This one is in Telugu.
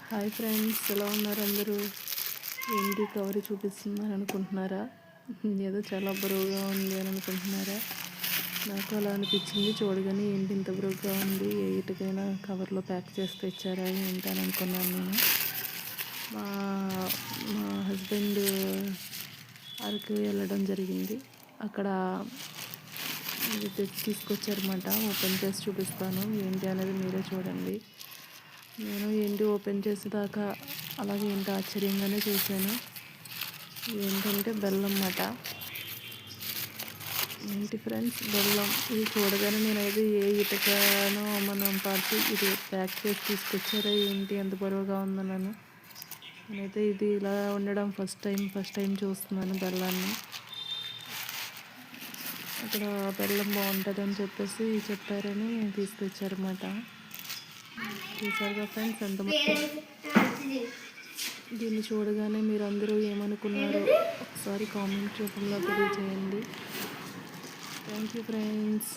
హాయ్ ఫ్రెండ్స్, ఎలా ఉన్నారు అందరూ? ఏంటి కవర్ చూపిస్తున్నారు అనుకుంటున్నారా? ఏదో చాలా బరువుగా ఉంది అని అనుకుంటున్నారా? నాకు అలా అనిపించింది చూడగానే. ఏంటి ఇంత బరువుగా ఉంది, ఏ ఇటుకైనా కవర్లో ప్యాక్ చేసి తెచ్చారా ఏంటి అని అనుకున్నాను నేను. మా మా హస్బెండ్ అరకు వెళ్ళడం జరిగింది. అక్కడ ఇది తీసుకొచ్చారన్నమాట. ఓపెన్ చేసి చూపిస్తాను ఏంటి అనేది, మీరే చూడండి. నేను ఏంటి ఓపెన్ చేసేదాకా అలాగే ఏంటి ఆశ్చర్యంగానే చూశాను. ఏంటంటే బెల్లం అన్నమాట. ఏంటి ఫ్రెండ్స్, బెల్లం. ఇది చూడగానే నేనైతే ఏ ఇటుకనో మనం పార్టీ ఇది ప్యాక్ చేసి తీసుకొచ్చారా ఏంటి, ఎంత బరువుగా ఉందన్నాను. నేనైతే ఇది ఇలా ఉండడం ఫస్ట్ టైం చూస్తున్నాను బెల్లాన్ని. అక్కడ బెల్లం బాగుంటుందని చెప్పేసి చెప్పారని తీసుకొచ్చారన్నమాట. చూసారుగా ఫ్రెండ్స్, ఎంత దీన్ని చూడగానే మీరు అందరూ ఏమనుకున్నారో ఒకసారి కామెంట్ రూపంలో తెలియజేయండి. Thank you friends.